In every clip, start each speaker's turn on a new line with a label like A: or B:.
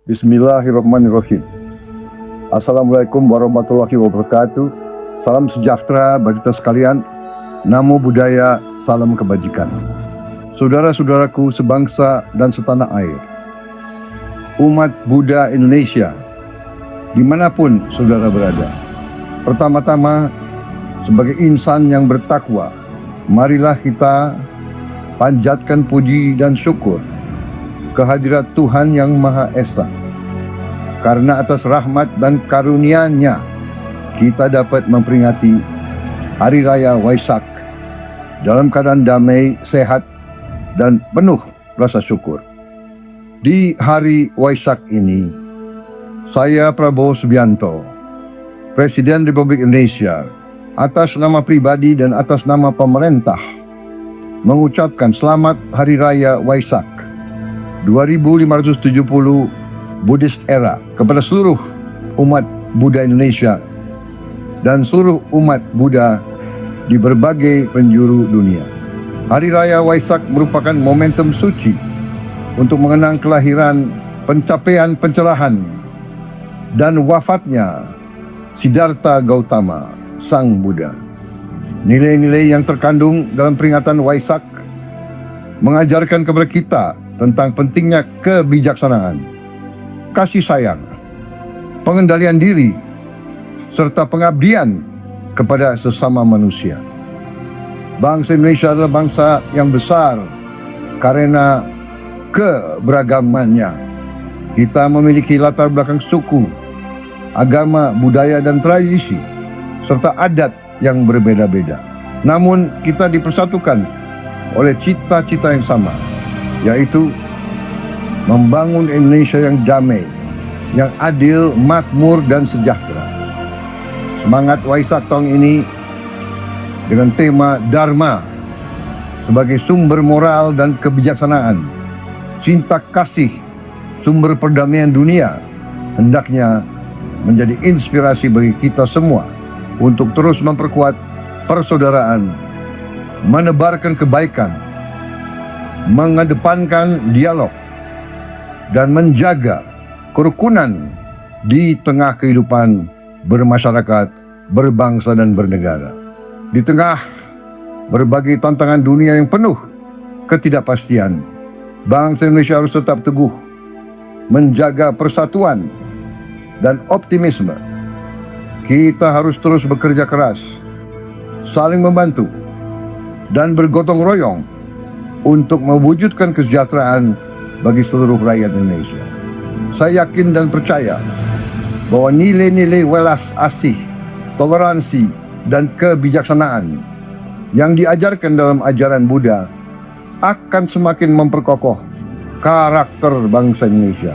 A: Bismillahirrahmanirrahim. Assalamualaikum warahmatullahi wabarakatuh. Salam sejahtera bagi kita sekalian. Namo Buddhaya, salam kebajikan. Saudara-saudaraku sebangsa dan setanah air, umat Buddha Indonesia, dimanapun saudara berada. Pertama-tama, sebagai insan yang bertakwa, marilah kita panjatkan puji dan syukur kehadirat Tuhan Yang Maha Esa. Karena atas rahmat dan karunia-Nya, kita dapat memperingati Hari Raya Waisak dalam keadaan damai, sehat, dan penuh rasa syukur. Di Hari Waisak ini, saya Prabowo Subianto, Presiden Republik Indonesia, atas nama pribadi dan atas nama pemerintah, mengucapkan selamat Hari Raya Waisak 2570 Buddhist Era kepada seluruh umat Buddha Indonesia dan seluruh umat Buddha di berbagai penjuru dunia. Hari Raya Waisak merupakan momentum suci untuk mengenang kelahiran, pencapaian pencerahan, dan wafatnya Siddhartha Gautama, Sang Buddha. Nilai-nilai yang terkandung dalam peringatan Waisak mengajarkan kepada kita tentang pentingnya kebijaksanaan, kasih sayang, pengendalian diri, serta pengabdian kepada sesama manusia. Bangsa Indonesia adalah bangsa yang besar karena keberagamannya. Kita memiliki latar belakang suku, agama, budaya, dan tradisi, serta adat yang berbeda-beda. Namun kita dipersatukan oleh cita-cita yang sama, yaitu membangun Indonesia yang damai, yang adil, makmur, dan sejahtera. Semangat Waisak tahun ini dengan tema Dharma sebagai sumber moral dan kebijaksanaan, cinta kasih, sumber perdamaian dunia, hendaknya menjadi inspirasi bagi kita semua untuk terus memperkuat persaudaraan, menebarkan kebaikan, mengedepankan dialog, dan menjaga kerukunan di tengah kehidupan bermasyarakat, berbangsa, dan bernegara. Di tengah berbagai tantangan dunia yang penuh ketidakpastian, bangsa Indonesia harus tetap teguh menjaga persatuan dan optimisme. Kita harus terus bekerja keras, saling membantu, dan bergotong royong untuk mewujudkan kesejahteraan bagi seluruh rakyat Indonesia. Saya yakin dan percaya bahwa nilai-nilai welas asih, toleransi, dan kebijaksanaan yang diajarkan dalam ajaran Buddha akan semakin memperkokoh karakter bangsa Indonesia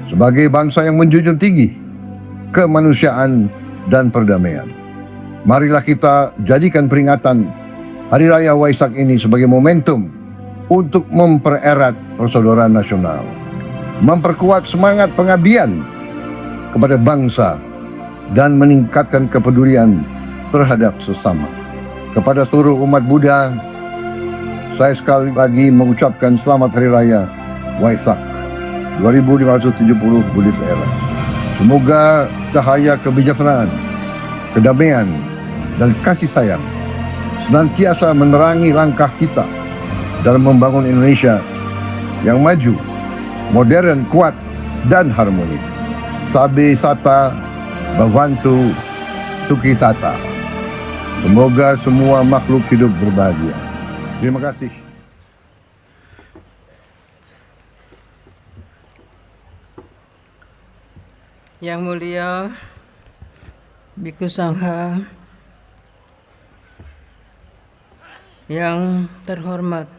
A: sebagai bangsa yang menjunjung tinggi kemanusiaan dan perdamaian. Marilah kita jadikan peringatan Hari Raya Waisak ini sebagai momentum untuk mempererat persaudaraan nasional, memperkuat semangat pengabdian kepada bangsa, dan meningkatkan kepedulian terhadap sesama. Kepada seluruh umat Buddha, saya sekali lagi mengucapkan selamat Hari Raya Waisak 2570 Buddhist Era. Semoga cahaya kebijaksanaan, kedamaian, dan kasih sayang senantiasa menerangi langkah kita dalam membangun Indonesia yang maju, modern, kuat, dan harmoni. Sabe Sata, Bhavantu Sukhi Tata. Semoga semua makhluk hidup berbahagia. Terima kasih.
B: Yang mulia Bhikkhu Sangha, yang terhormat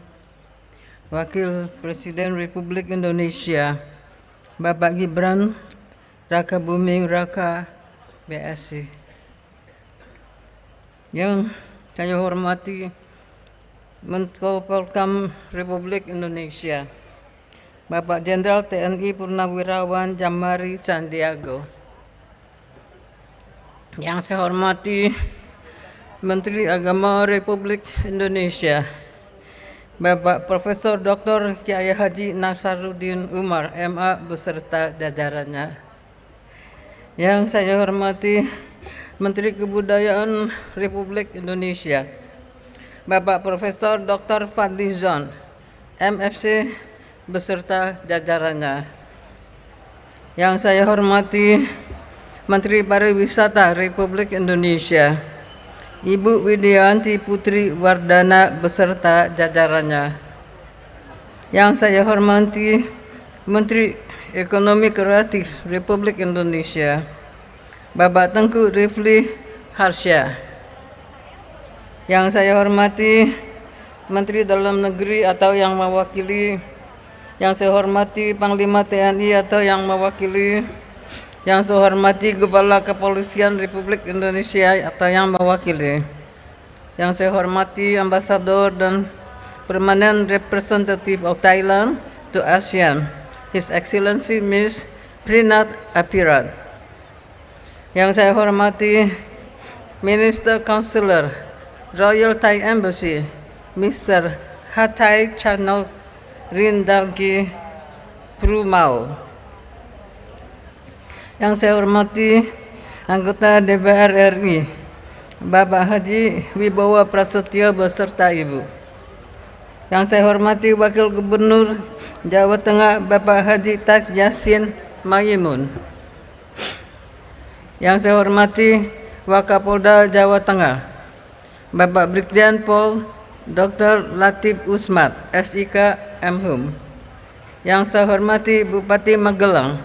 B: Wakil Presiden Republik Indonesia Bapak Gibran Rakabuming Raka BSC, yang saya hormati Menko Polhukam Republik Indonesia Bapak Jenderal TNI Purnawirawan Jamari Sandiago, yang saya hormati Menteri Agama Republik Indonesia Bapak Profesor Dr. Kiai Haji Nasaruddin Umar, MA, beserta jajarannya. Yang saya hormati Menteri Kebudayaan Republik Indonesia, Bapak Profesor Dr. Fadli Zon, MFC, beserta jajarannya. Yang saya hormati Menteri Pariwisata Republik Indonesia, Ibu Widianti Putri Wardana beserta jajarannya. Yang saya hormati Menteri Ekonomi Kreatif Republik Indonesia, Bapak Tengku Rifli Harsha. Yang saya hormati Menteri Dalam Negeri atau yang mewakili, yang saya hormati Panglima TNI atau yang mewakili, yang saya hormati Kepala Kepolisian Republik Indonesia atau yang mewakili, yang saya hormati Ambasador dan Permanent Representative of Thailand to ASEAN, His Excellency Ms. Prinat Apirat. Yang saya hormati Minister Counselor Royal Thai Embassy, Mr. Hathai Chanok Rindalki Prumau. Yang saya hormati anggota DPR RI, Bapak Haji Wibowo Prasetyo beserta Ibu. Yang saya hormati Wakil Gubernur Jawa Tengah, Bapak Haji Taj Yassin Maimun. Yang saya hormati Wakapolda Jawa Tengah, Bapak Brigjen Pol Dr. Latif Usmat, SIK MHum. Yang saya hormati Bupati Magelang,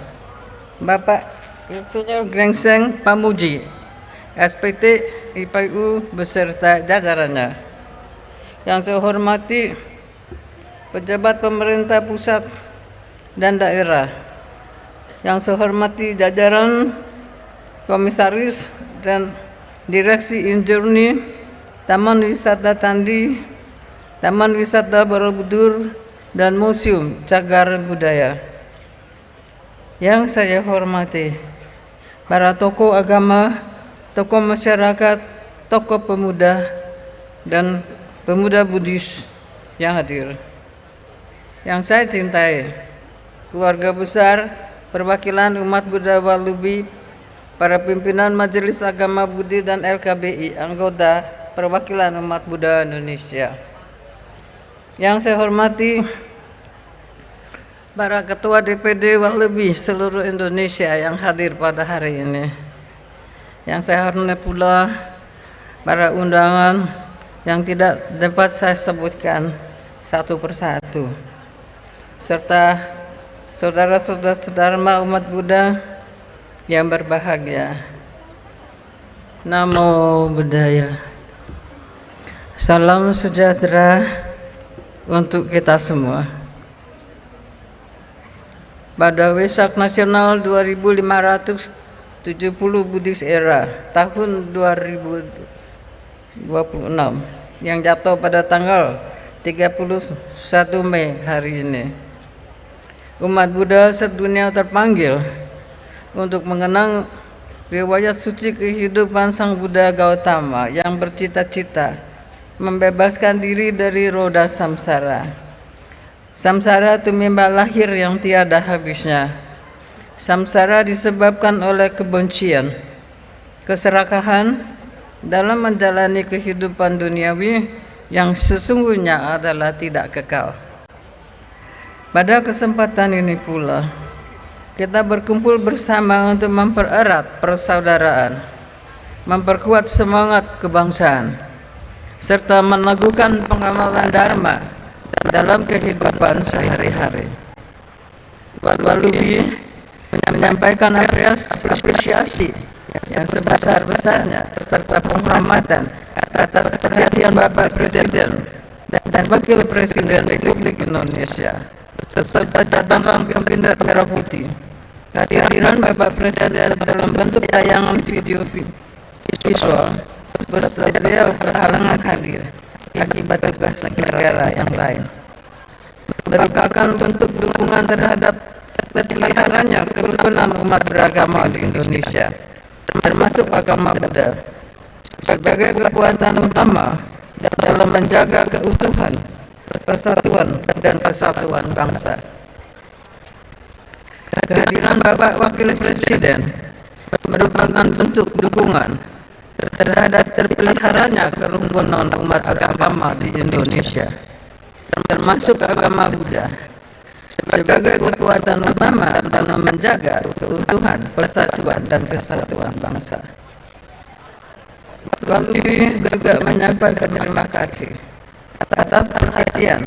B: Bapak Insinyur Grengseng Pamuji, SPT IPU beserta jajarannya. Yang saya hormati pejabat pemerintah pusat dan daerah. Yang saya hormati jajaran komisaris dan direksi Injourney, Taman Wisata Candi, Taman Wisata Borobudur, dan Museum Cagar Budaya. Yang saya hormati para tokoh agama, tokoh masyarakat, tokoh pemuda, dan pemuda Buddhis yang hadir. Yang saya cintai, keluarga besar perwakilan umat Buddha Walubi, para pimpinan Majelis Agama Budi dan LKBI, anggota perwakilan umat Buddha Indonesia. Yang saya hormati para ketua DPD Walubi seluruh Indonesia yang hadir pada hari ini. Yang saya hormati pula para undangan yang tidak dapat saya sebutkan satu persatu, serta saudara-saudara umat Buddha yang berbahagia. Namo Buddhaya. Salam sejahtera untuk kita semua. Pada Wesak Nasional 2570 Buddhis Era tahun 2026 yang jatuh pada tanggal 31 Mei hari ini, umat Buddha sedunia terpanggil untuk mengenang riwayat suci kehidupan Sang Buddha Gautama yang bercita-cita membebaskan diri dari roda samsara. Samsara tumimba lahir yang tiada habisnya. Samsara disebabkan oleh kebencian, keserakahan dalam menjalani kehidupan duniawi yang sesungguhnya adalah tidak kekal. Pada kesempatan ini pula, kita berkumpul bersama untuk mempererat persaudaraan, memperkuat semangat kebangsaan, serta meneguhkan pengamalan Dharma dalam kehidupan sehari-hari. Walubi menyampaikan apresiasi yang sebesar-besarnya serta penghormatan atas perhatian Bapak Presiden dan Wakil Presiden Republik Indonesia serta jajaran Kabinet Merah Putih. Kehadiran Bapak Presiden dalam bentuk tayangan video visual bersedia berhalangan hadir akibat tugas negara yang lain, merupakan bentuk dukungan terhadap terpeliharaannya kerukunan umat beragama di Indonesia, termasuk agama Buddha, sebagai kekuatan utama dalam menjaga keutuhan, persatuan dan kesatuan bangsa. Kehadiran Bapak Wakil Presiden merupakan bentuk dukungan terhadap terpeliharanya kerukunan umat agama di Indonesia, termasuk agama Buddha, sebagai kekuatan utama dalam menjaga keutuhan, persatuan, dan kesatuan bangsa. Tuan Lubi juga menyampaikan terima kasih atas perhatian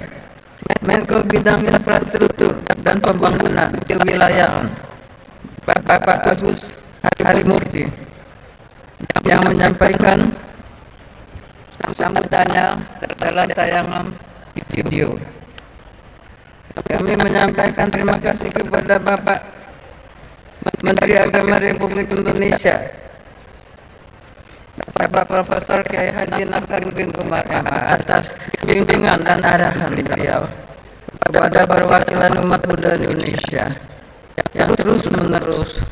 B: Menko Bidang Infrastruktur dan Pembangunan Kewilayahan Bapak Agus Harimurti yang menyampaikan sambutannya dalam tayangan video. Kami menyampaikan terima kasih kepada Bapak Menteri Agama Republik Indonesia, Bapak Profesor Kiai Haji Nasaruddin Umar MA, atas bimbingan dan arahan beliau kepada perwakilan umat Buddha Indonesia yang terus-menerus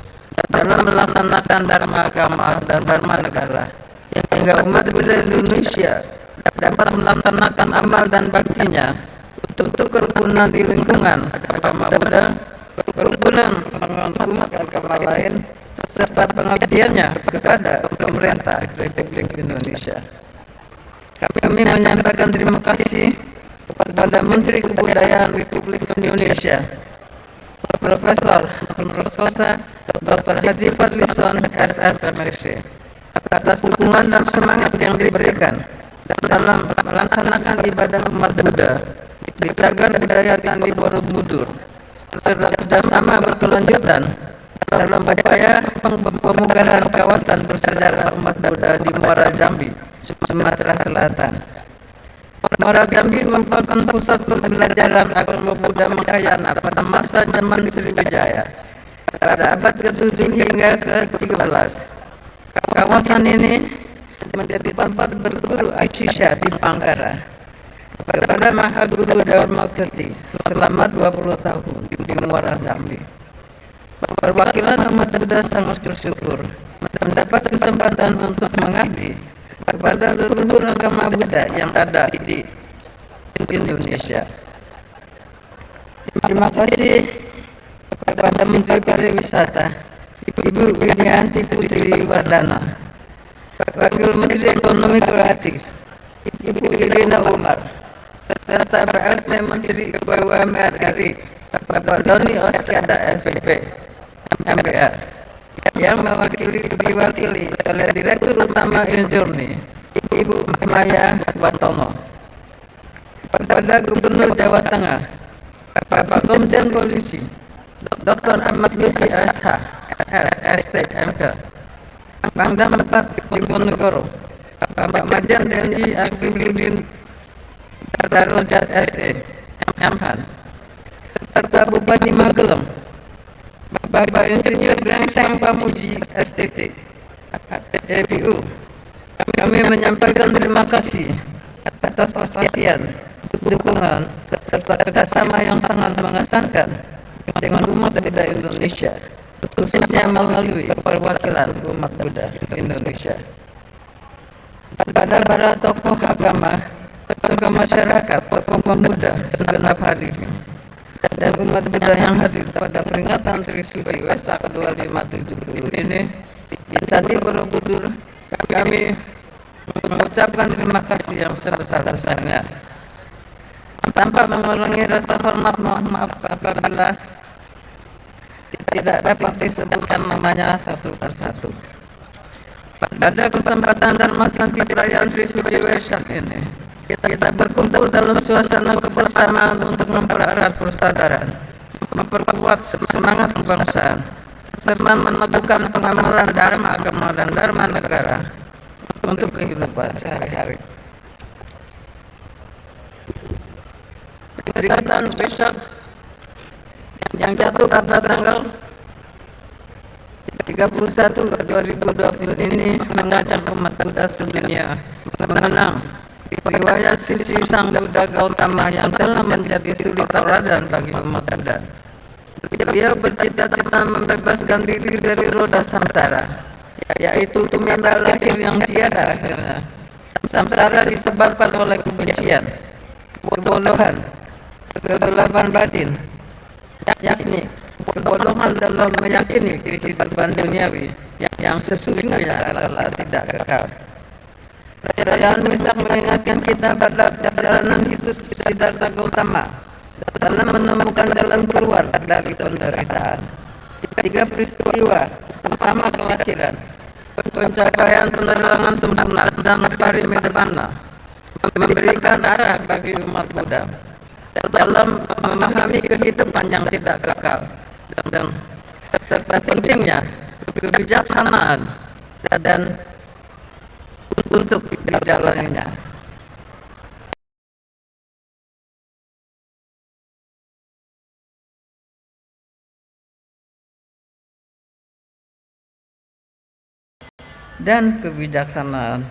B: dalam melaksanakan dharma agama dan dharma negara, hingga umat Buddha Indonesia dapat melaksanakan amal dan baktinya untuk kerukunan di lingkungan agama Buddha, kerukunan umat agama lain, serta pengabdiannya kepada pemerintah Republik Indonesia. Kami menyampaikan terima kasih kepada Menteri Kebudayaan Republik Indonesia, Profesor Dr. Haji Fadlison SSMRC, atas dukungan dan semangat yang diberikan dalam melaksanakan ibadah umat Buddha di Cagar Budaya Candi Borobudur, serta kerjasama berkelanjutan dalam upaya pemugaran kawasan bersejarah umat Buddha di Muara Jambi, Sumatera Selatan. Muara Jambi merupakan pusat pembelajaran agama Buddha Mahayana pada masa zaman Sriwijaya pada abad ke-7 hingga ke-13. Kawasan ini menjadi tempat berguru Acisha di Panggara kepada Mahaguru Dharma Kirti selama 20 tahun di Muara Jambi. Perwakilan umat Buddha sangat bersyukur mendapat kesempatan untuk mengabdi kepada leluhur agama Buddha yang ada di Indonesia. Terima kasih kepada Menteri Pariwisata Ibu Widianti Putri Wardana, Wakil Menteri Ekonomi Kreatif Ibu Irina Umar, serta PLT Menteri BUMN RI Bapak Doni Oskada SPP MPR, yang diwakili oleh Direktur Utama Injourney Ibu Maya Watono. Kepada Gubernur Jawa Tengah Bapak Komjen Polisi Dr. Ahmad Lutfi SH SST MK, Pangdam 4 Diponegoro Bapak Majen TNI Akribuddin Darojat SE MHan, serta Bupati Magelang Bapak Insinyur Brengseng Pamuji STT EPU. Kami menyampaikan terima kasih atas perhatian, dukungan, serta kerjasama yang sangat mengesankan dengan umat Buddha Indonesia, khususnya melalui perwakilan umat Buddha Indonesia. Pada para tokoh agama, tokoh masyarakat, tokoh pemuda segenap hadir, dan umat Buddha yang hadir pada peringatan Sri Suci Wesak 2570 ini di Candi Borobudur, kami mengucapkan terima kasih yang sebesar-besarnya, tanpa mengurangi rasa hormat. Mohon maaf apabila tidak dapat disebutkan namanya satu persatu. Pada kesempatan Dharma Santi perayaan Sri Suci Wesak ini, kita berkumpul dalam suasana kebersamaan untuk mempererat persaudaraan, memperkuat semangat kebangsaan, serta meneguhkan pengamalan dharma agama dan dharma negara untuk kehidupan sehari-hari. Peringatan Wesak yang jatuh pada tanggal 31/2020 ini mengajak umat Buddha sedunia mengenang riwayat sisi Sang Buddha Gautama yang telah menjadi suri tauladan bagi umat Buddha. Beliau bercita-cita membebaskan diri dari roda samsara, yaitu tuminda lahir yang tiada akhirnya. Samsara disebabkan oleh kebencian, kebodohan, kegelapan batin, yakni kebodohan dalam meyakini kehidupan duniawi yang sesungguhnya adalah tidak kekal. Perayaan Waisak mengingatkan kita pada perjalanan hidup Siddhartha Gautama dalam menemukan jalan keluar dari penderitaan. 3 peristiwa, pertama kelahiran, pencapaian penerangan sempurna dan parinibbana, memberikan arah bagi umat Buddha dalam memahami kehidupan yang tidak kekal, dan serta pentingnya kebijaksanaan dan untuk dijalaninya. Dan kebijaksanaan,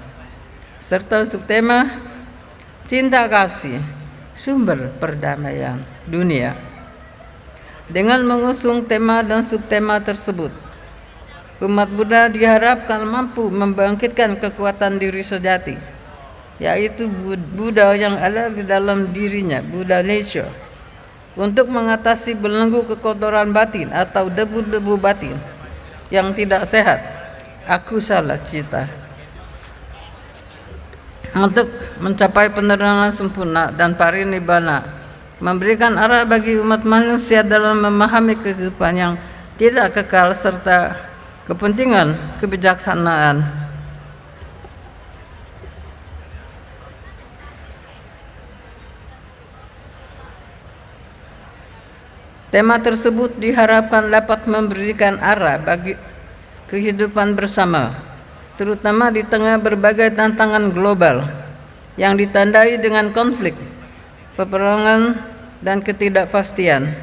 B: serta subtema cinta kasih, sumber perdamaian dunia. Dengan mengusung tema dan subtema tersebut, umat Buddha diharapkan mampu membangkitkan kekuatan diri sejati, yaitu Buddha yang ada di dalam dirinya, Buddha nature, untuk mengatasi belenggu kekotoran batin atau debu-debu batin yang tidak sehat, aku salah cita, untuk mencapai penerangan sempurna dan parinibbana, memberikan arah bagi umat manusia dalam memahami kehidupan yang tidak kekal serta kepentingan kebijaksanaan. Tema tersebut diharapkan dapat memberikan arah bagi kehidupan bersama, terutama di tengah berbagai tantangan global yang ditandai dengan konflik, peperangan, dan ketidakpastian,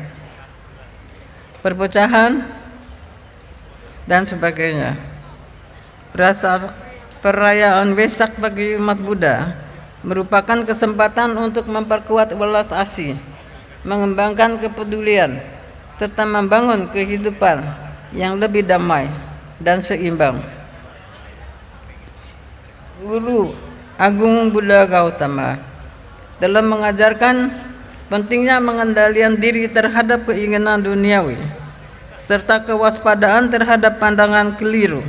B: perpecahan, dan sebagainya. Perayaan Waisak bagi umat Buddha merupakan kesempatan untuk memperkuat welas asih, mengembangkan kepedulian, serta membangun kehidupan yang lebih damai dan seimbang. Guru Agung Buddha Gautama dalam mengajarkan pentingnya pengendalian diri terhadap keinginan duniawi serta kewaspadaan terhadap pandangan keliru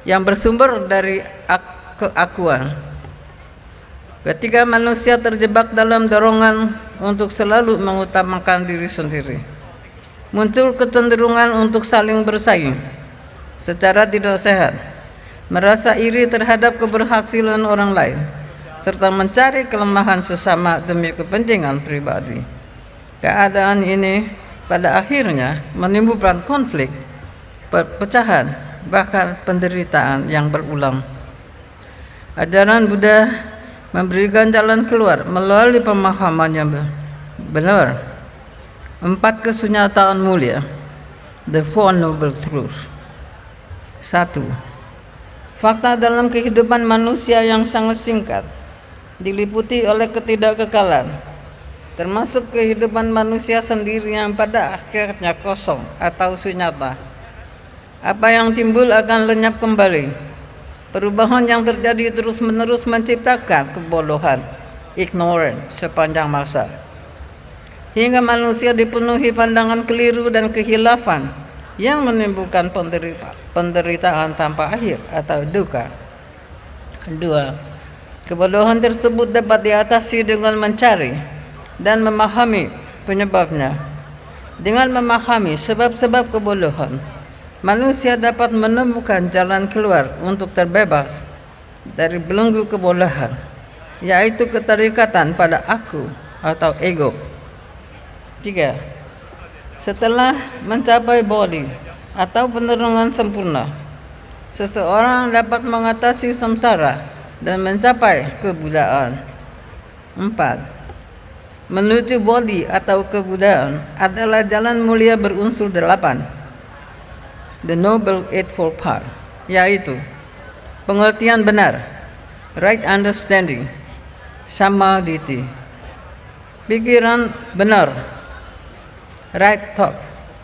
B: yang bersumber dari keakuan. Ketika manusia terjebak dalam dorongan untuk selalu mengutamakan diri sendiri, muncul kecenderungan untuk saling bersaing secara tidak sehat, merasa iri terhadap keberhasilan orang lain, serta mencari kelemahan sesama demi kepentingan pribadi. Keadaan ini pada akhirnya menimbulkan konflik, perpecahan, bahkan penderitaan yang berulang. Ajaran Buddha memberikan jalan keluar melalui pemahaman yang benar. 4 kesunyataan mulia, the Four Noble Truths. 1. Fakta dalam kehidupan manusia yang sangat singkat diliputi oleh ketidakkekalan, termasuk kehidupan manusia sendiri yang pada akhirnya kosong atau sunyata. Apa yang timbul akan lenyap kembali. Perubahan yang terjadi terus-menerus menciptakan kebodohan, ignorance sepanjang masa, hingga manusia dipenuhi pandangan keliru dan kehilafan yang menimbulkan penderitaan tanpa akhir atau duka. 2. Kebodohan tersebut dapat diatasi dengan mencari dan memahami penyebabnya. Dengan memahami sebab-sebab kebodohan, manusia dapat menemukan jalan keluar untuk terbebas dari belenggu kebodohan, yaitu keterikatan pada aku atau ego. 3. Setelah mencapai bodhi atau penerangan sempurna, seseorang dapat mengatasi samsara dan mencapai kebuddhaan. 4. Menuju bodhi atau kebuddhaan adalah jalan mulia berunsur 8, the Noble Eightfold Path, yaitu pengertian benar, right understanding, samadhi, pikiran benar, right thought,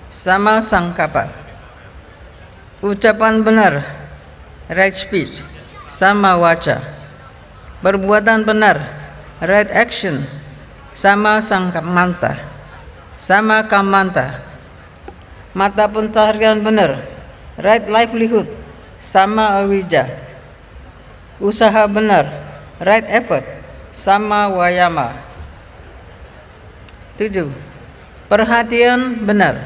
B: sama sangkapa, ucapan benar, right speech, sama waca, perbuatan benar, right action, sama Sangkamanta, sama Kamanta. Mata pencaharian benar, right livelihood, sama Awija. Usaha benar, right effort, sama Wayama. 7. Perhatian benar,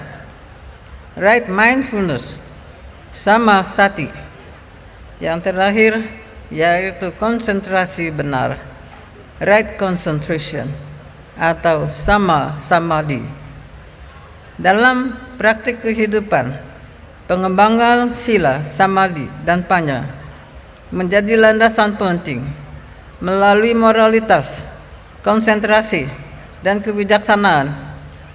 B: right mindfulness, sama Sati. Yang terakhir yaitu konsentrasi benar, right concentration, atau sama Samadhi. Dalam praktik kehidupan, pengembangan sila, samadhi, dan panya menjadi landasan penting. Melalui moralitas, konsentrasi, dan kebijaksanaan,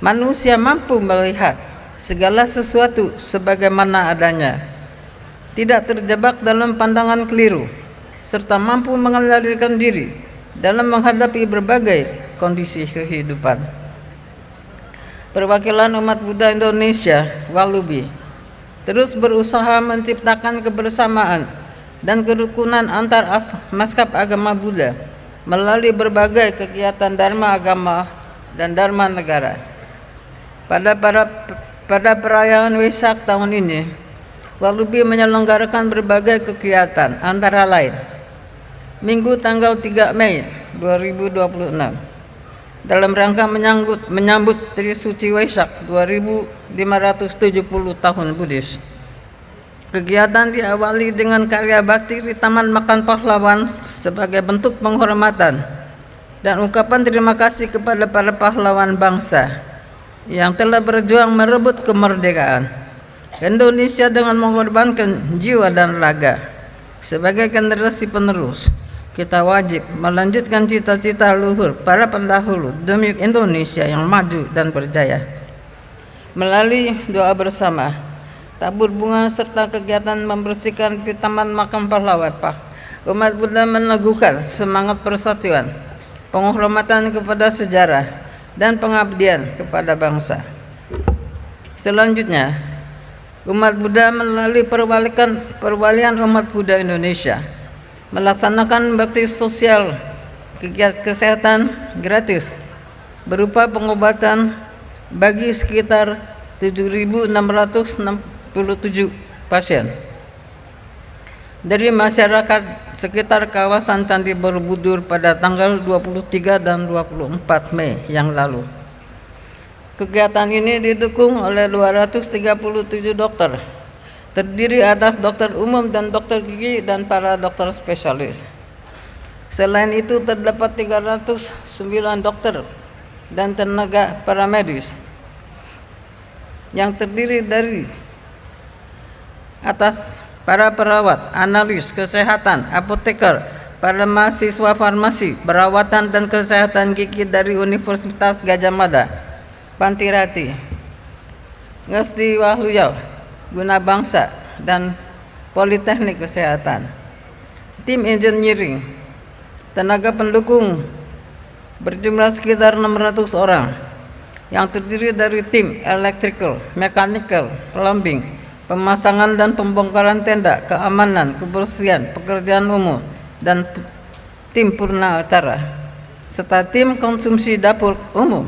B: manusia mampu melihat segala sesuatu sebagaimana adanya, tidak terjebak dalam pandangan keliru, serta mampu mengendalikan diri dalam menghadapi berbagai kondisi kehidupan. Perwakilan umat Buddha Indonesia, Walubi, terus berusaha menciptakan kebersamaan dan kerukunan antar mazhab agama Buddha melalui berbagai kegiatan dharma agama dan dharma negara. Pada perayaan Waisak tahun ini, Walubi menyelenggarakan berbagai kegiatan, antara lain Minggu tanggal 3 Mei 2026 dalam rangka menyambut Trisuci Waisak 2570 tahun Buddhis. Kegiatan diawali dengan karya bakti di Taman Makan Pahlawan sebagai bentuk penghormatan dan ungkapan terima kasih kepada para pahlawan bangsa yang telah berjuang merebut kemerdekaan Indonesia dengan mengorbankan jiwa dan raga. Sebagai generasi penerus, kita wajib melanjutkan cita-cita luhur para pendahulu demi Indonesia yang maju dan berjaya. Melalui doa bersama, tabur bunga, serta kegiatan membersihkan di Taman Makam Pahlawan, umat Buddha meneguhkan semangat persatuan, penghormatan kepada sejarah, dan pengabdian kepada bangsa. Selanjutnya, umat Buddha melalui perwalian umat Buddha Indonesia melaksanakan bakti sosial kegiatan kesehatan gratis berupa pengobatan bagi sekitar 7.667 pasien dari masyarakat sekitar kawasan Candi Borobudur pada tanggal 23 dan 24 Mei yang lalu. Kegiatan ini didukung oleh 237 dokter, terdiri atas dokter umum dan dokter gigi dan para dokter spesialis. Selain itu terdapat 309 dokter dan tenaga paramedis yang terdiri dari atas para perawat, analis kesehatan, apoteker, para mahasiswa farmasi, perawatan dan kesehatan gigi dari Universitas Gadjah Mada, Pantirati, Ngesti Wahluyau, Guna Bangsa, dan Politeknik Kesehatan. Tim engineering, tenaga pendukung berjumlah sekitar 600 orang yang terdiri dari tim electrical, mechanical, plumbing, pemasangan dan pembongkaran tenda, keamanan, kebersihan, pekerjaan umum, dan tim purna acara, serta tim konsumsi dapur umum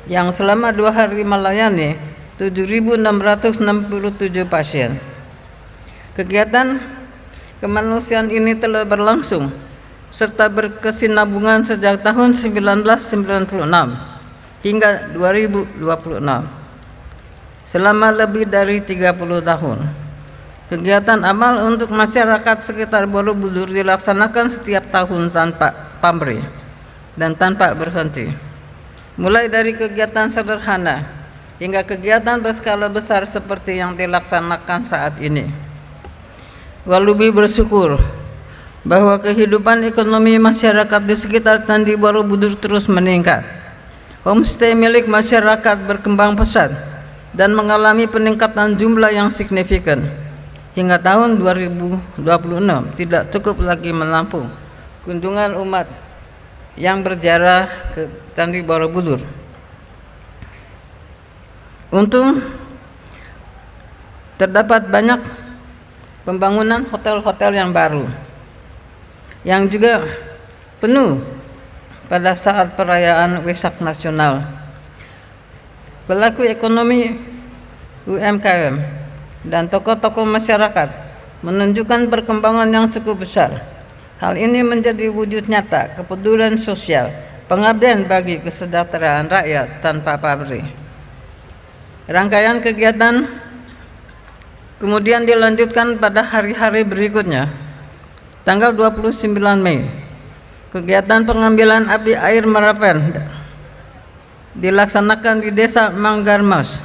B: yang selama 2 hari melayani 7.667 pasien. Kegiatan kemanusiaan ini telah berlangsung serta berkesinambungan sejak tahun 1996 hingga 2026. Selama lebih dari 30 tahun. Kegiatan amal untuk masyarakat sekitar Borobudur dilaksanakan setiap tahun tanpa pamrih dan tanpa berhenti. Mulai dari kegiatan sederhana hingga kegiatan berskala besar seperti yang dilaksanakan saat ini. Walubi bersyukur bahwa kehidupan ekonomi masyarakat di sekitar Candi Borobudur terus meningkat. Homestay milik masyarakat berkembang pesat dan mengalami peningkatan jumlah yang signifikan. Hingga tahun 2026 tidak cukup lagi menampung kunjungan umat yang berziarah ke Candi Borobudur. Untung terdapat banyak pembangunan hotel-hotel yang baru yang juga penuh pada saat perayaan Waisak Nasional. Pelaku ekonomi UMKM dan tokoh-tokoh masyarakat menunjukkan perkembangan yang cukup besar. Hal ini menjadi wujud nyata kepedulian sosial, pengabdian bagi kesejahteraan rakyat tanpa pamrih. Rangkaian kegiatan kemudian dilanjutkan pada hari-hari berikutnya. Tanggal 29 Mei, kegiatan pengambilan api air Merapen dilaksanakan di Desa Manggarmas,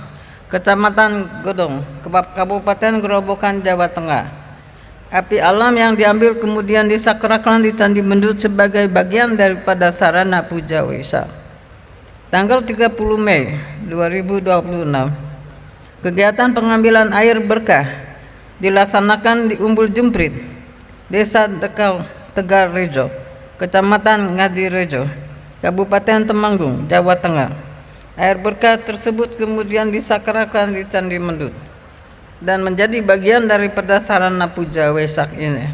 B: Kecamatan Godong, Kabupaten Gerobokan, Jawa Tengah. Api alam yang diambil kemudian disakralkan di Candi Mendut sebagai bagian daripada sarana puja Waisak. Tanggal 30 Mei 2026, kegiatan pengambilan air berkah dilaksanakan di Umbul Jumprit, Desa Dekal Tegal Rejo, Kecamatan Ngadirejo, Kabupaten Temanggung, Jawa Tengah. Air berkah tersebut kemudian disakralkan di Candi Mendut dan menjadi bagian daripada sarana puja Waisak ini.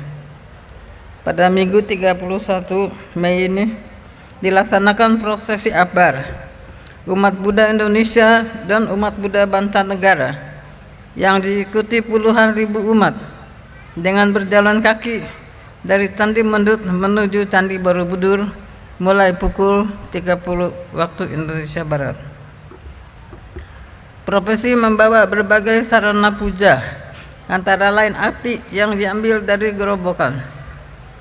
B: Pada Minggu 31 Mei ini dilaksanakan prosesi akbar umat Buddha Indonesia dan umat Buddha Banjarnegara yang diikuti puluhan ribu umat dengan berjalan kaki dari Candi Mendut menuju Candi Borobudur mulai pukul 30 waktu Indonesia Barat. Prosesi membawa berbagai sarana puja, antara lain api yang diambil dari gerobokan,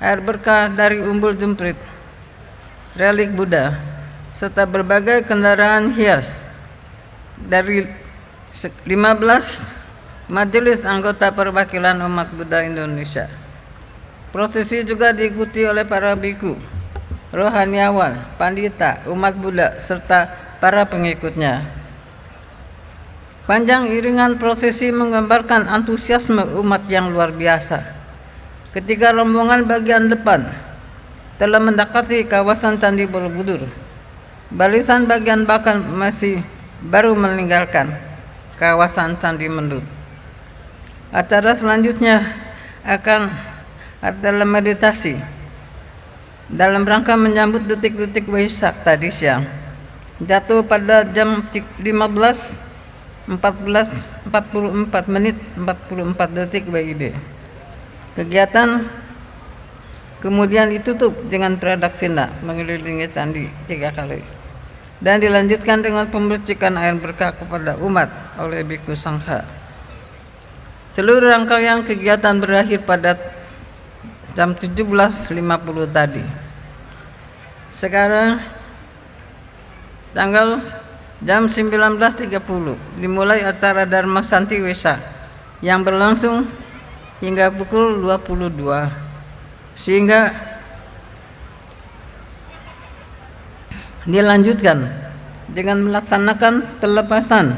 B: air berkah dari Umbul Jumprit, relik Buddha, serta berbagai kendaraan hias dari 15 majelis anggota perwakilan umat Buddha Indonesia. Prosesi juga diikuti oleh para biku, rohaniawan, pandita, umat Buddha, serta para pengikutnya. Panjang iringan prosesi menggambarkan antusiasme umat yang luar biasa. Ketika rombongan bagian depan telah mendekati kawasan Candi Borobudur, barisan bagian belakang masih baru meninggalkan kawasan Candi Mendut. Acara selanjutnya akan adalah meditasi dalam rangka menyambut detik-detik Waisak tadi siang, jatuh pada jam 15:44 menit 44 detik WIB. Kegiatan kemudian ditutup dengan pradaksina mengelilingi candi 3 kali dan dilanjutkan dengan pembercikan air berkah kepada umat oleh Biku Sangha. Seluruh rangkaian kegiatan berakhir pada jam 17.50 tadi. Sekarang tanggal jam 19.30 dimulai acara Dharma Santi Waisak yang berlangsung hingga pukul 22, sehingga dilanjutkan dengan melaksanakan pelepasan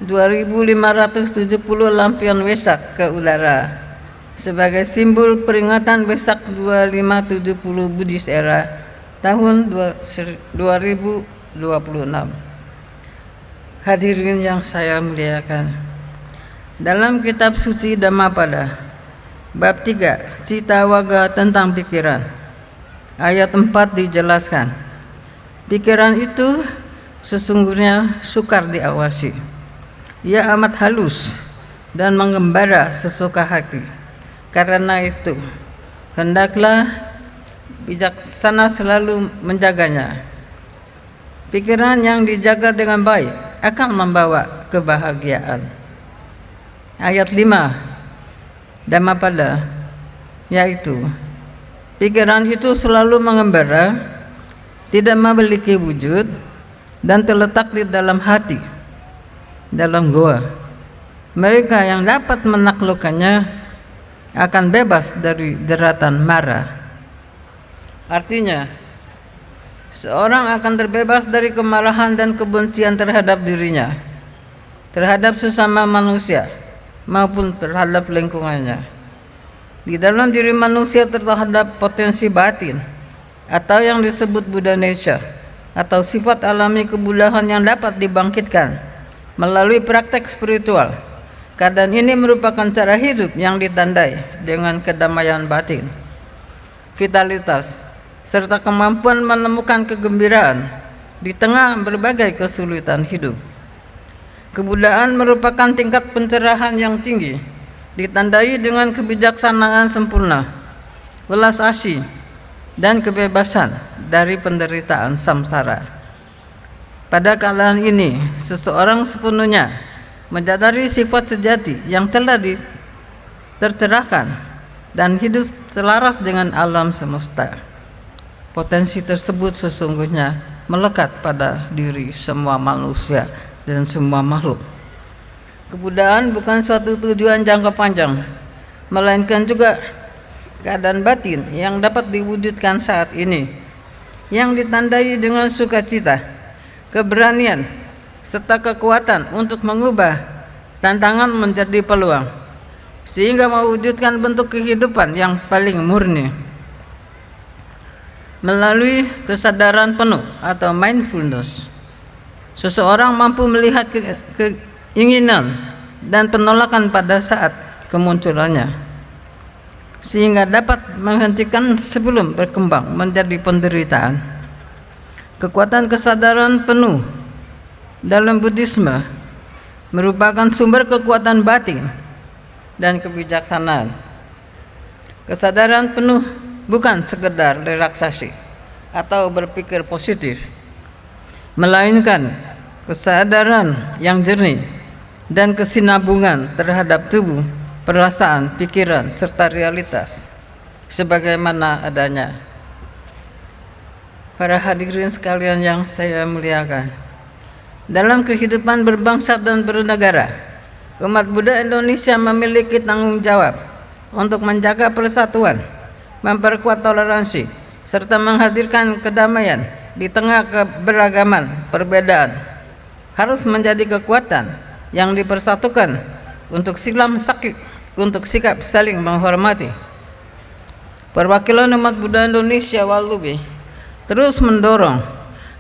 B: 2.570 lampion Waisak ke udara sebagai simbol peringatan Waisak 2570 Buddhis era tahun 2026. Hadirin yang saya muliakan, dalam kitab suci Dhammapada bab 3 Cita Waga tentang pikiran, ayat 4 dijelaskan, pikiran itu sesungguhnya sukar diawasi. Ia amat halus dan mengembara sesuka hati. Karena itu, hendaklah bijaksana selalu menjaganya. Pikiran yang dijaga dengan baik akan membawa kebahagiaan. Ayat 5 Dhammapada, yaitu pikiran itu selalu mengembara, tidak memiliki wujud, dan terletak di dalam hati, dalam goa. Mereka yang dapat menaklukkannya akan bebas dari jeratan mara. Artinya, seorang akan terbebas dari kemarahan dan kebencian terhadap dirinya, terhadap sesama manusia, maupun terhadap lingkungannya. Di dalam diri manusia terhadap potensi batin, atau yang disebut Buddha Nature, atau sifat alami kebudahan yang dapat dibangkitkan melalui praktek spiritual. Keadaan ini merupakan cara hidup yang ditandai dengan kedamaian batin, vitalitas, serta kemampuan menemukan kegembiraan di tengah berbagai kesulitan hidup. Kebudayaan merupakan tingkat pencerahan yang tinggi, ditandai dengan kebijaksanaan sempurna, welas asih, dan kebebasan dari penderitaan samsara. Pada keadaan ini, seseorang sepenuhnya menyadari sifat sejati yang telah tercerahkan dan hidup selaras dengan alam semesta. Potensi tersebut sesungguhnya melekat pada diri semua manusia dan semua makhluk. Kebudayaan bukan suatu tujuan jangka panjang, melainkan juga keadaan batin yang dapat diwujudkan saat ini, yang ditandai dengan sukacita, keberanian, serta kekuatan untuk mengubah tantangan menjadi peluang, sehingga mewujudkan bentuk kehidupan yang paling murni. Melalui kesadaran penuh atau mindfulness, seseorang mampu melihat keinginan dan penolakan pada saat kemunculannya, sehingga dapat menghentikan sebelum berkembang menjadi penderitaan. Kekuatan kesadaran penuh dalam Buddhisme merupakan sumber kekuatan batin dan kebijaksanaan. Kesadaran penuh bukan sekedar relaksasi atau berpikir positif, melainkan kesadaran yang jernih dan kesinambungan terhadap tubuh, perasaan, pikiran, serta realitas sebagaimana adanya. Para hadirin sekalian yang saya muliakan, dalam kehidupan berbangsa dan bernegara, umat Buddha Indonesia memiliki tanggung jawab untuk menjaga persatuan, memperkuat toleransi, serta menghadirkan kedamaian di tengah keberagaman perbedaan. Harus menjadi kekuatan yang dipersatukan untuk sikap saling menghormati. Perwakilan umat Buddha Indonesia Walubi terus mendorong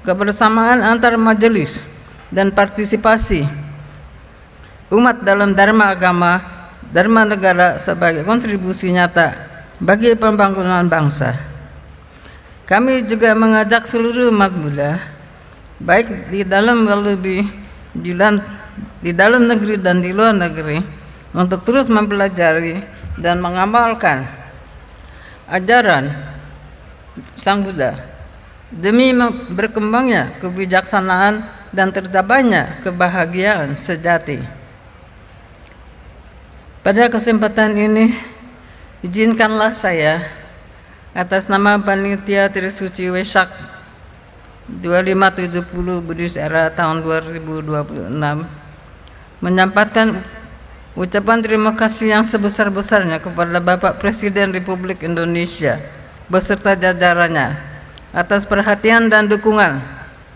B: kebersamaan antar majelis dan partisipasi umat dalam dharma agama, dharma negara sebagai kontribusi nyata bagi pembangunan bangsa. Kami juga mengajak seluruh umat Buddha, baik di dalam Walubi, di dalam negeri dan di luar negeri, untuk terus mempelajari dan mengamalkan ajaran Sang Buddha demi berkembangnya kebijaksanaan dan tercapainya kebahagiaan sejati. Pada kesempatan ini, izinkanlah saya atas nama Panitia Trisuci Wesak 2570 Buddhist Era tahun 2026 menyampaikan ucapan terima kasih yang sebesar-besarnya kepada Bapak Presiden Republik Indonesia beserta jajarannya atas perhatian dan dukungan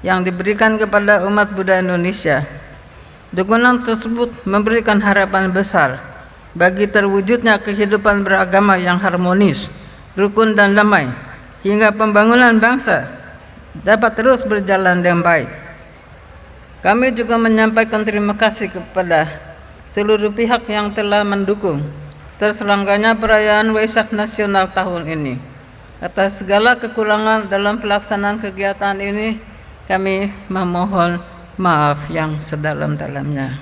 B: yang diberikan kepada umat Buddha Indonesia. Dukungan tersebut memberikan harapan besar bagi terwujudnya kehidupan beragama yang harmonis, rukun dan damai, hingga pembangunan bangsa dapat terus berjalan dengan baik. Kami juga menyampaikan terima kasih kepada seluruh pihak yang telah mendukung terselenggaranya perayaan Waisak Nasional tahun ini. Atas segala kekurangan dalam pelaksanaan kegiatan ini, kami memohon maaf yang sedalam-dalamnya.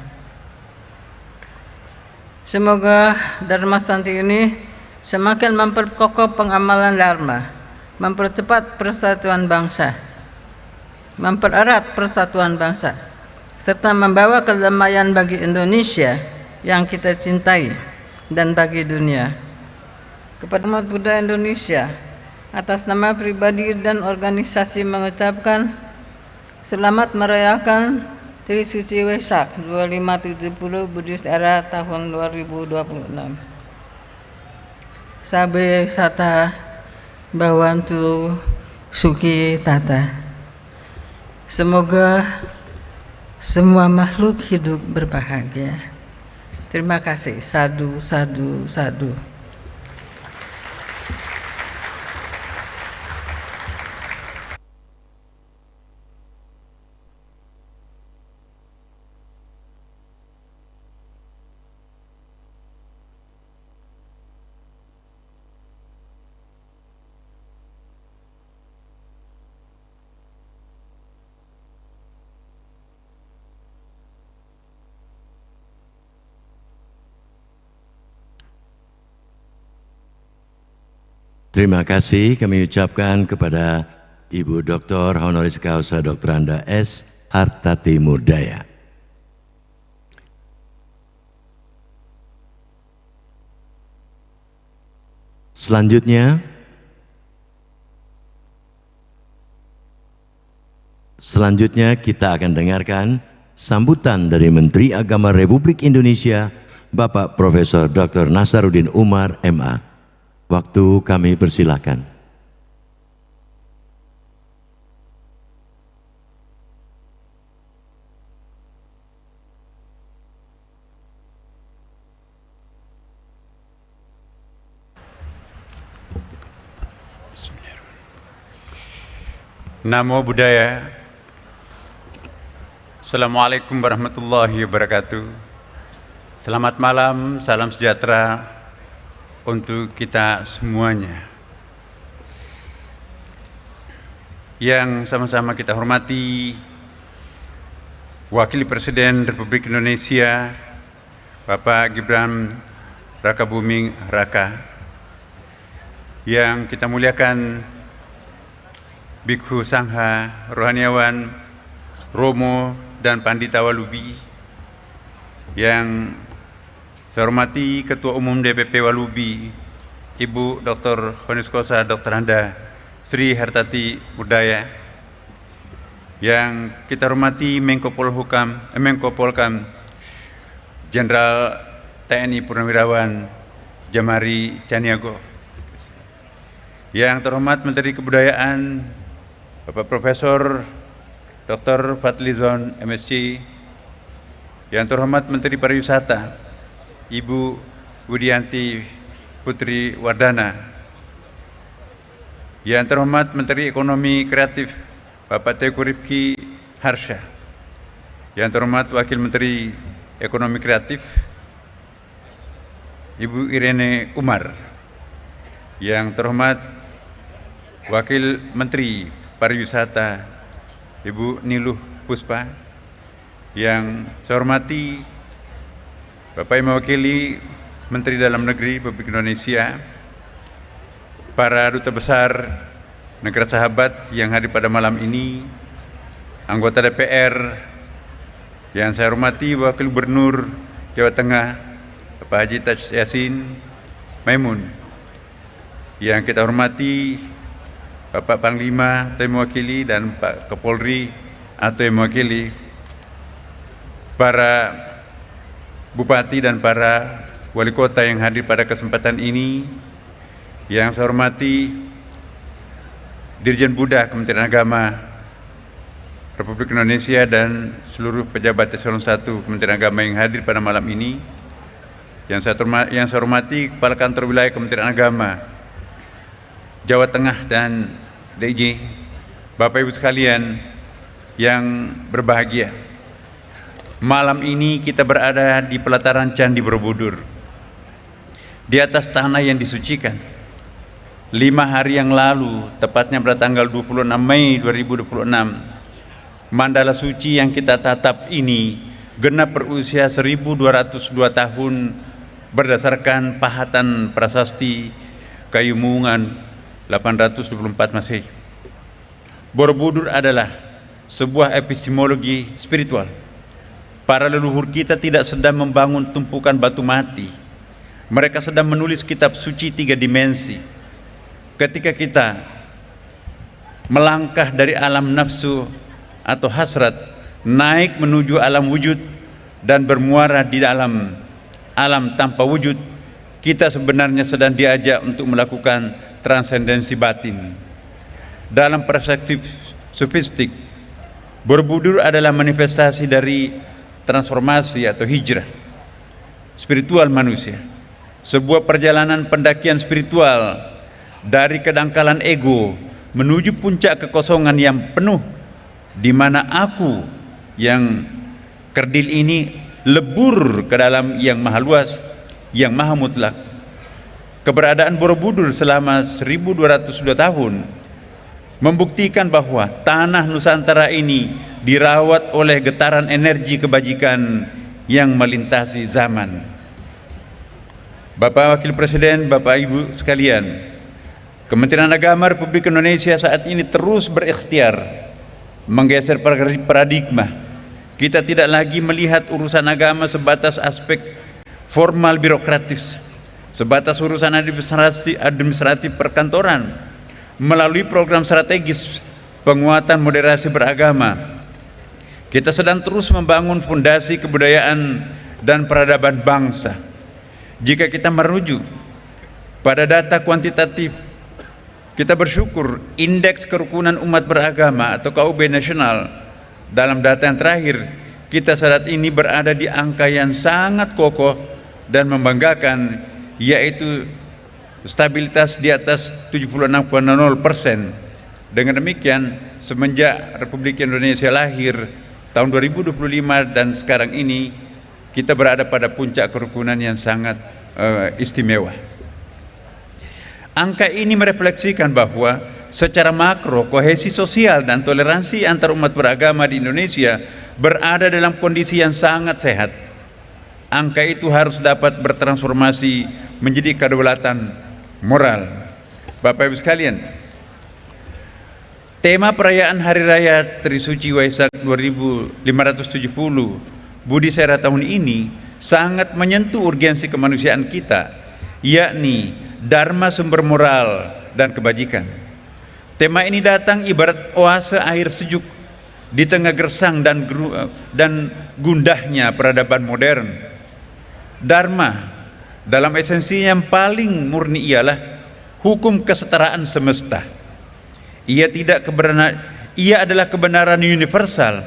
B: Semoga Dharma Santi ini semakin memperkokoh pengamalan Dharma, mempercepat persatuan bangsa, mempererat persatuan bangsa, serta membawa kedamaian bagi Indonesia yang kita cintai dan bagi dunia. Kepada umat Buddha Indonesia, atas nama pribadi dan organisasi mengucapkan selamat merayakan Trisuci Wesak 2570 Buddhist Era tahun 2026. Sabe Sata Bawantu Suki Tata. Semoga semua makhluk hidup berbahagia. Terima kasih. Sadu, sadu, sadu.
C: Terima kasih kami ucapkan kepada Ibu Dr. Honoris Causa Dr. Anda S. Hartati Murdaya. Selanjutnya kita akan dengarkan sambutan dari Menteri Agama Republik Indonesia, Bapak Profesor Dr. Nasaruddin Umar, MA. Waktu kami persilakan.
D: Namo Buddhaya. Assalamualaikum warahmatullahi wabarakatuh. Selamat malam, salam sejahtera untuk kita semuanya. Yang sama-sama kita hormati Wakil Presiden Republik Indonesia Bapak Gibran Rakabuming Raka, yang kita muliakan Bikhu Sangha, Rohaniawan, Romo, dan Pandita Walubi, yang saya hormati Ketua Umum DPP Walubi, Ibu Dr. Honoris Causa Dr. Anda Sri Hartati Murdaya, yang kita hormati Menko Polhukam Jenderal TNI Purnawirawan Jamari Caniago, yang terhormat Menteri Kebudayaan Bapak Profesor Dr. Fadlizon MSc, yang terhormat Menteri Pariwisata Ibu Widianti Putri Wardana, yang terhormat Menteri Ekonomi Kreatif Bapak Teguh Rifki Harsha, yang terhormat Wakil Menteri Ekonomi Kreatif Ibu Irene Umar, yang terhormat Wakil Menteri Pariwisata Ibu Niluh Puspa, yang saya hormati Bapak yang mewakili Menteri Dalam Negeri Republik Indonesia, para duta besar negara sahabat yang hadir pada malam ini, anggota DPR yang saya hormati Wakil Gubernur Jawa Tengah Bapak Haji Taj Yassin Maimun, yang kita hormati Bapak Panglima atau yang mewakili, dan Pak Kapolri atau yang mewakili, para bupati dan para wali kota yang hadir pada kesempatan ini, yang saya hormati Dirjen Buddha Kementerian Agama Republik Indonesia dan seluruh pejabat eselon 1 Kementerian Agama yang hadir pada malam ini, yang saya hormati Kepala Kantor Wilayah Kementerian Agama Jawa Tengah dan DIY, Bapak Ibu sekalian yang berbahagia. Malam ini kita berada di pelataran Candi Borobudur, di atas tanah yang disucikan. 5 hari yang lalu, tepatnya pada tanggal 26 Mei 2026, Mandala Suci yang kita tatap ini genap berusia 1202 tahun berdasarkan pahatan prasasti Kayu Mungan 824 Masehi. Borobudur adalah sebuah epistemologi spiritual. Para leluhur kita tidak sedang membangun tumpukan batu mati. Mereka sedang menulis kitab suci 3 dimensi. Ketika kita melangkah dari alam nafsu atau hasrat, naik menuju alam wujud dan bermuara di dalam alam tanpa wujud, kita sebenarnya sedang diajak untuk melakukan transendensi batin. Dalam perspektif sufistik, Borobudur adalah manifestasi dari transformasi atau hijrah spiritual manusia, sebuah perjalanan pendakian spiritual dari kedangkalan ego menuju puncak kekosongan yang penuh, di mana aku yang kerdil ini lebur ke dalam yang maha luas, yang maha mutlak. Keberadaan Borobudur selama 1202 tahun membuktikan bahwa tanah Nusantara ini dirawat oleh getaran energi kebajikan yang melintasi zaman. Bapak Wakil Presiden, Bapak Ibu sekalian, Kementerian Agama Republik Indonesia saat ini terus berikhtiar menggeser paradigma. Kita tidak lagi melihat urusan agama sebatas aspek formal birokratis, sebatas urusan administratif perkantoran. Melalui program strategis penguatan moderasi beragama, kita sedang terus membangun fondasi kebudayaan dan peradaban bangsa. Jika kita merujuk pada data kuantitatif, kita bersyukur indeks kerukunan umat beragama atau KUB nasional dalam data yang terakhir kita saat ini berada di angka yang sangat kokoh dan membanggakan, yaitu stabilitas di atas 76,0%. Dengan demikian, semenjak Republik Indonesia lahir tahun 2025 dan sekarang ini kita berada pada puncak kerukunan yang sangat istimewa. Angka ini merefleksikan bahwa secara makro kohesi sosial dan toleransi antar umat beragama di Indonesia berada dalam kondisi yang sangat sehat. Angka itu harus dapat bertransformasi menjadi kedaulatan moral. Bapak Ibu sekalian, tema perayaan Hari Raya Trisuci Waisak 2570 Budi Sera tahun ini sangat menyentuh urgensi kemanusiaan kita, yakni Dharma sumber moral dan kebajikan. Tema ini datang ibarat oase air sejuk di tengah gersang dan gundahnya peradaban modern. Dharma dalam esensinya yang paling murni ialah hukum kesetaraan semesta. Ia adalah kebenaran universal.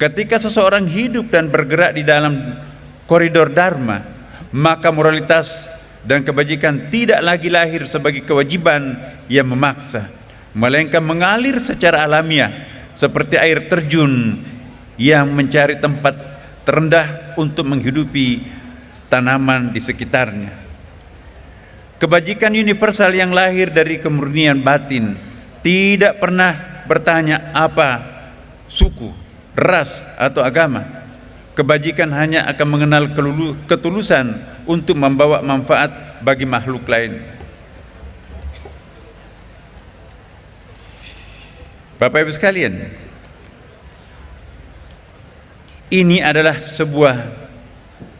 D: Ketika seseorang hidup dan bergerak di dalam koridor Dharma, maka moralitas dan kebajikan tidak lagi lahir sebagai kewajiban yang memaksa, melainkan mengalir secara alamiah seperti air terjun yang mencari tempat terendah untuk menghidupi tanaman di sekitarnya. Kebajikan universal yang lahir dari kemurnian batin tidak pernah bertanya apa suku, ras, atau agama. Kebajikan hanya akan mengenal ketulusan untuk membawa manfaat bagi makhluk lain. Bapak Ibu sekalian, ini adalah sebuah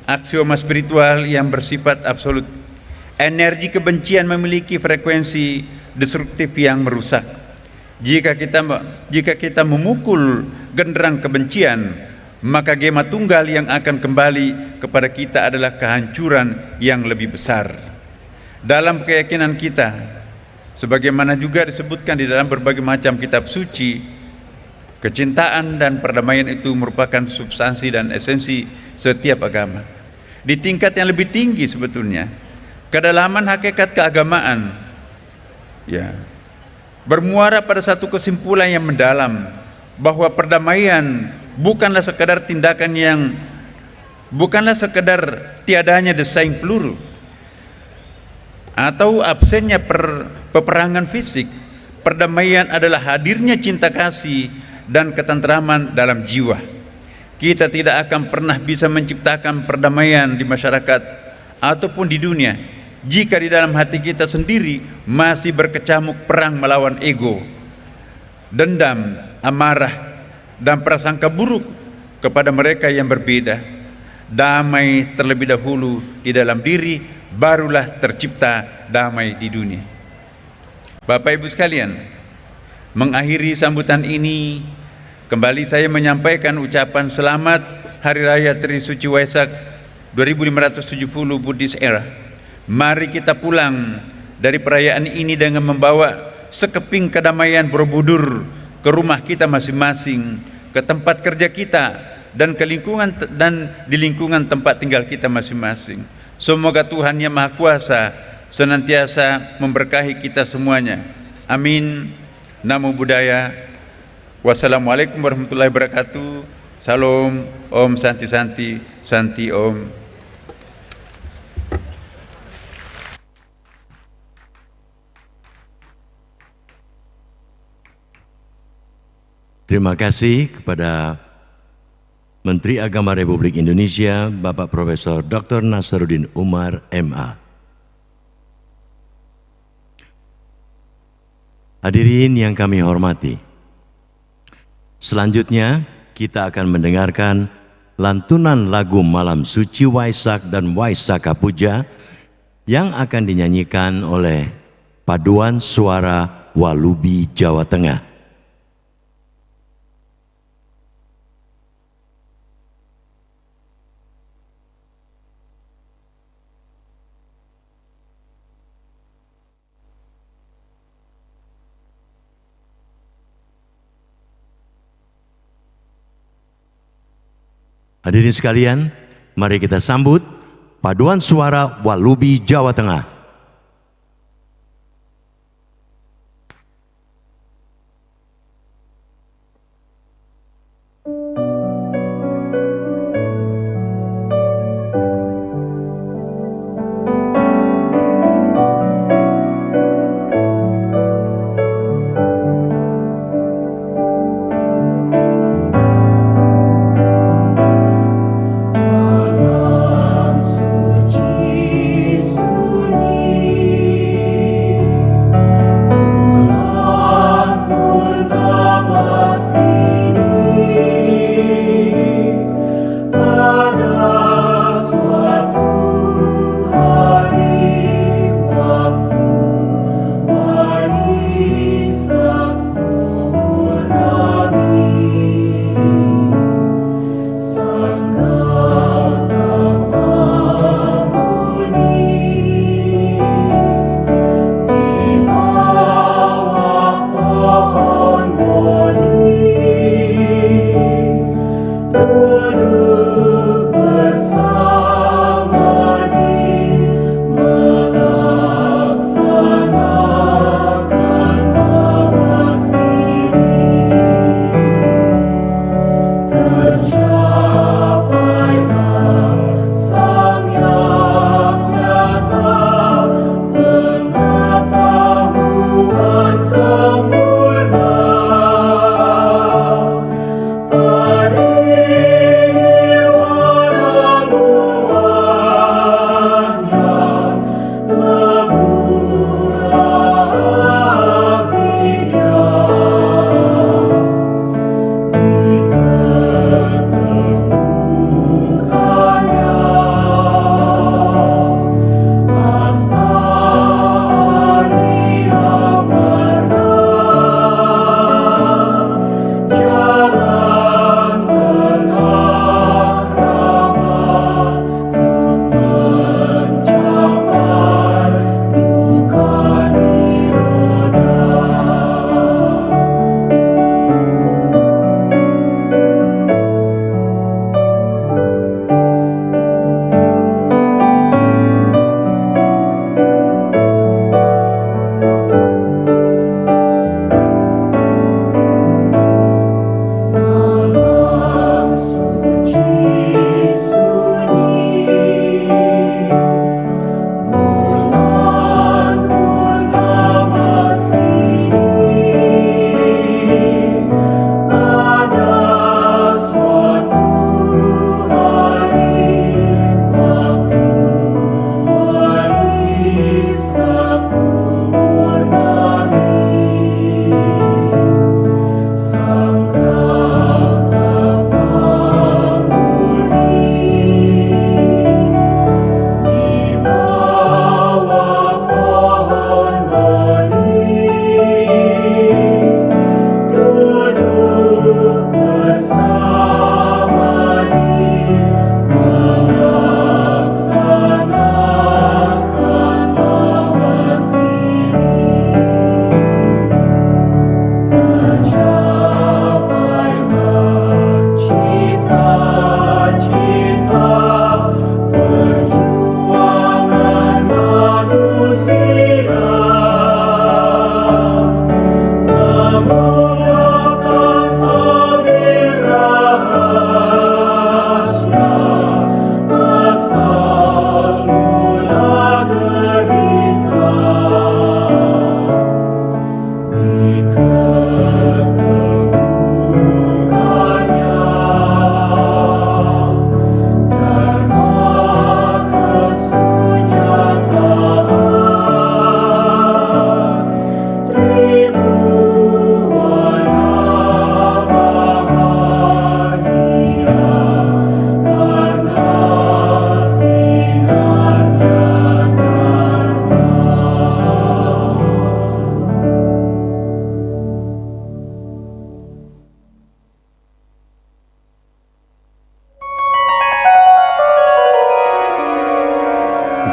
D: aksioma spiritual yang bersifat absolut. Energi kebencian memiliki frekuensi destruktif yang merusak. Jika kita memukul genderang kebencian, maka gema tunggal yang akan kembali kepada kita adalah kehancuran yang lebih besar. Dalam keyakinan kita, sebagaimana juga disebutkan di dalam berbagai macam kitab suci, kecintaan dan perdamaian itu merupakan substansi dan esensi setiap agama. Di tingkat yang lebih tinggi sebetulnya, kedalaman hakikat keagamaan bermuara pada satu kesimpulan yang mendalam bahwa perdamaian bukanlah sekedar tiadanya desain peluru atau absennya peperangan fisik. Perdamaian adalah hadirnya cinta kasih dan ketentraman dalam jiwa. Kita tidak akan pernah bisa menciptakan perdamaian di masyarakat ataupun di dunia jika di dalam hati kita sendiri masih berkecamuk perang melawan ego, dendam, amarah, dan prasangka buruk kepada mereka yang berbeda. Damai terlebih dahulu di dalam diri, barulah tercipta damai di dunia. Bapak Ibu sekalian, mengakhiri sambutan ini, kembali saya menyampaikan ucapan selamat Hari Raya Trisuci Waisak 2570 Buddhist Era. Mari kita pulang dari perayaan ini dengan membawa sekeping kedamaian Borobudur ke rumah kita masing-masing, ke tempat kerja kita, dan di lingkungan tempat tinggal kita masing-masing. Semoga Tuhan Yang Maha Kuasa senantiasa memberkahi kita semuanya. Amin. Namo Buddhaya. Wassalamualaikum warahmatullahi wabarakatuh. Salam. Om Santi Santi. Santi Om.
C: Terima kasih kepada Menteri Agama Republik Indonesia, Bapak Profesor Dr. Nasaruddin Umar, MA. Hadirin yang kami hormati, selanjutnya kita akan mendengarkan lantunan lagu Malam Suci Waisak dan Waisaka Puja yang akan dinyanyikan oleh Paduan Suara Walubi Jawa Tengah. Hadirin sekalian, mari kita sambut Paduan Suara Walubi Jawa Tengah.
E: Malam suci sunyi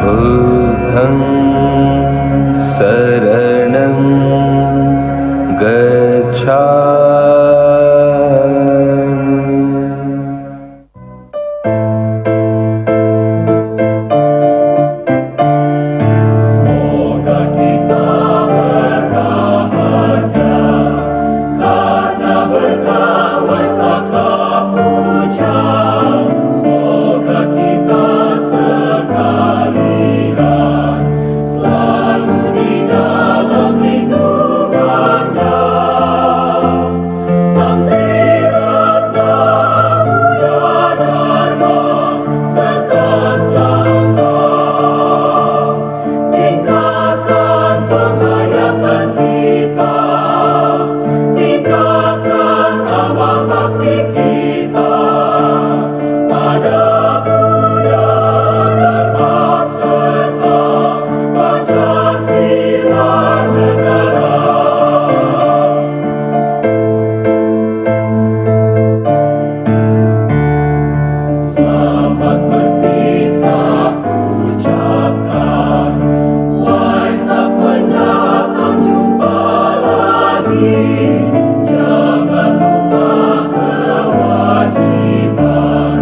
E: बुद्धं शरणं गच्छामि।
F: Semoga kita berbahagia karena berkah Waisaka Puja. Semoga kita sekalian selalu di dalam lindungannya. Sang Triratna Buddha Dharma serta Sangha, tingkatkan penghayatan kita, tingkatkan amal bakti kita pada Buddha Dharma serta Pancasila negara. Selamat berpisah kucapkan, Waisak mendatang jumpa lagi. Jangan lupa kewajiban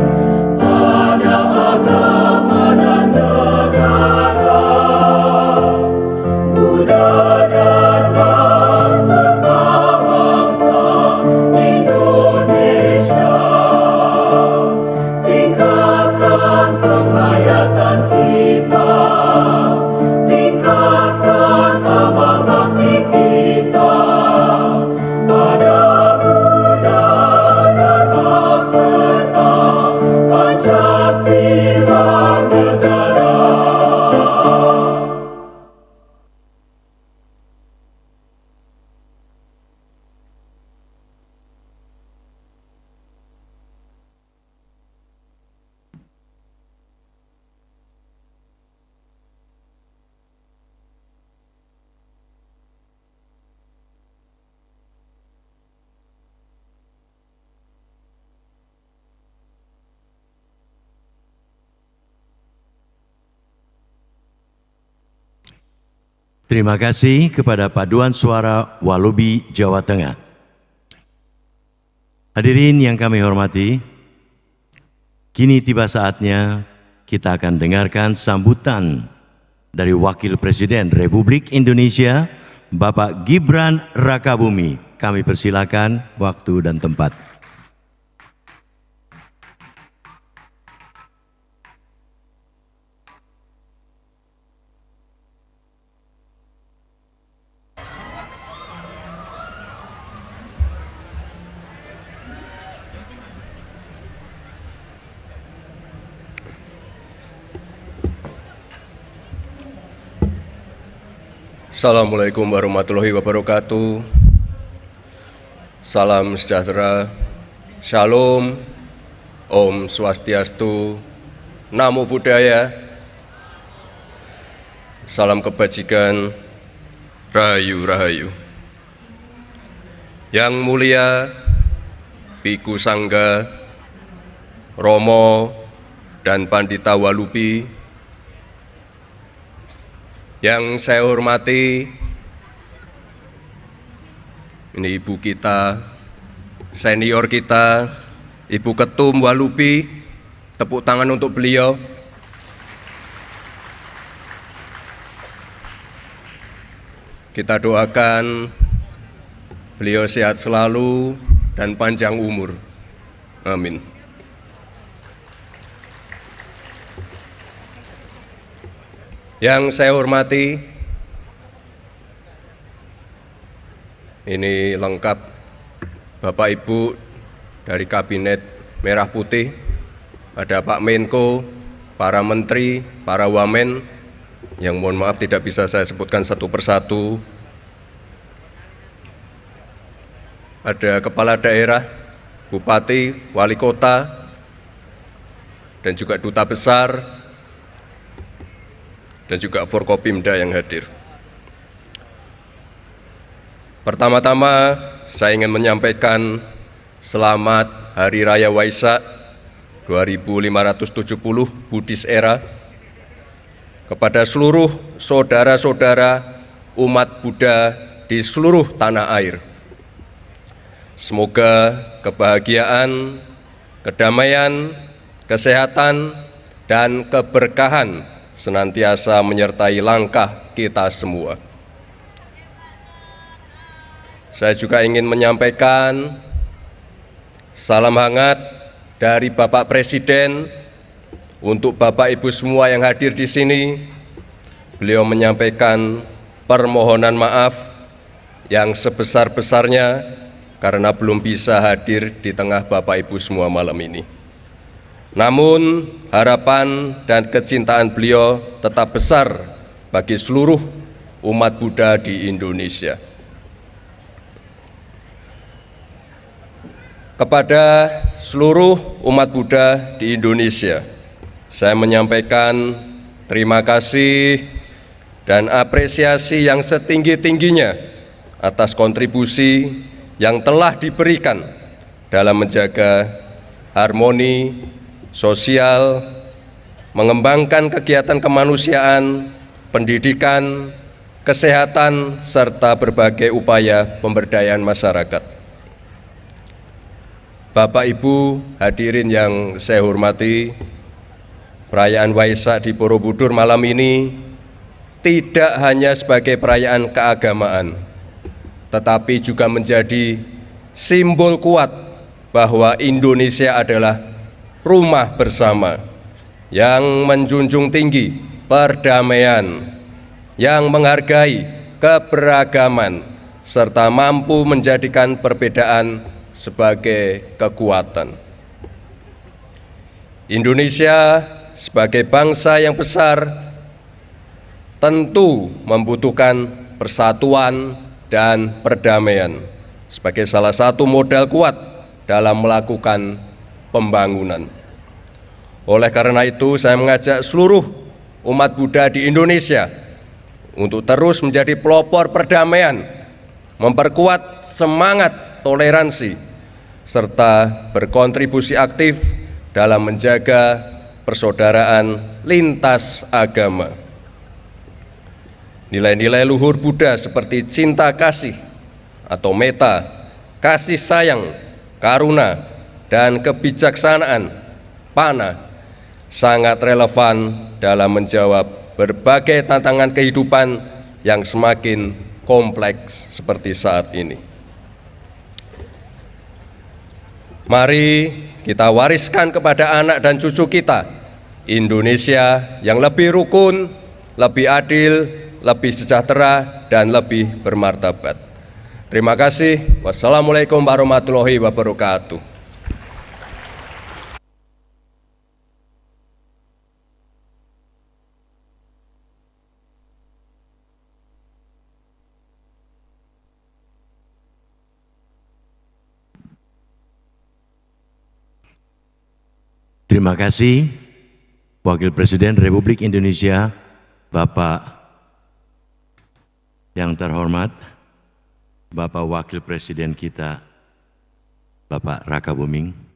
F: pada agama dan negara. Buddha Dharma serta bangsa Indonesia, tingkatkan penghayatan kita, tingkatkan amal bakti kita pada Buddha Dharma serta Pancasila negara.
C: Terima kasih kepada Paduan Suara Walubi Jawa Tengah. Hadirin yang kami hormati, kini tiba saatnya kita akan dengarkan sambutan dari Wakil Presiden Republik Indonesia, Bapak Gibran Rakabumi. Kami persilakan waktu dan tempat.
E: Assalamualaikum warahmatullahi wabarakatuh. Salam sejahtera, Shalom, Om Swastiastu, Namo Buddhaya, salam kebajikan, Rahayu Rahayu. Yang mulia Biku Sangga, Romo, dan Pandita Walubi, yang saya hormati, ini ibu kita, senior kita, Ibu Ketum Walubi, tepuk tangan untuk beliau. Kita doakan beliau sehat selalu dan panjang umur. Amin. Yang saya hormati, ini lengkap Bapak Ibu dari Kabinet Merah Putih, ada Pak Menko, para Menteri, para Wamen, yang mohon maaf tidak bisa saya sebutkan satu persatu. Ada Kepala Daerah, Bupati, Wali Kota, dan juga Duta Besar, dan juga Forkopimda yang hadir. Pertama-tama saya ingin menyampaikan selamat Hari Raya Waisak 2570 Buddhist Era kepada seluruh saudara-saudara umat Buddha di seluruh tanah air. Semoga kebahagiaan, kedamaian, kesehatan, dan keberkahan senantiasa menyertai langkah kita semua. Saya juga ingin menyampaikan salam hangat dari Bapak Presiden untuk Bapak Ibu semua yang hadir di sini. Beliau menyampaikan permohonan maaf yang sebesar-besarnya karena belum bisa hadir di tengah Bapak Ibu semua malam ini. Namun harapan dan kecintaan beliau tetap besar bagi seluruh umat Buddha di Indonesia. Kepada seluruh umat Buddha di Indonesia, saya menyampaikan terima kasih dan apresiasi yang setinggi-tingginya atas kontribusi yang telah diberikan dalam menjaga harmoni sosial, mengembangkan kegiatan kemanusiaan, pendidikan, kesehatan, serta berbagai upaya pemberdayaan masyarakat. Bapak Ibu hadirin yang saya hormati, perayaan Waisak di Borobudur malam ini tidak hanya sebagai perayaan keagamaan, tetapi juga menjadi simbol kuat bahwa Indonesia adalah rumah bersama yang menjunjung tinggi perdamaian, yang menghargai keberagaman, serta mampu menjadikan perbedaan sebagai kekuatan. Indonesia sebagai bangsa yang besar tentu membutuhkan persatuan dan perdamaian sebagai salah satu modal kuat dalam melakukan pembangunan. Oleh karena itu, saya mengajak seluruh umat Buddha di Indonesia untuk terus menjadi pelopor perdamaian, memperkuat semangat toleransi, serta berkontribusi aktif dalam menjaga persaudaraan lintas agama. Nilai-nilai luhur Buddha seperti cinta kasih atau metta, kasih sayang, karuna, dan kebijaksanaan, pana, sangat relevan dalam menjawab berbagai tantangan kehidupan yang semakin kompleks seperti saat ini. Mari kita wariskan kepada anak dan cucu kita Indonesia yang lebih rukun, lebih adil, lebih sejahtera, dan lebih bermartabat. Terima kasih. Wassalamualaikum warahmatullahi wabarakatuh.
C: Terima kasih, Wakil Presiden Republik Indonesia, Bapak yang terhormat, Bapak Wakil Presiden kita, Bapak Raka Buming.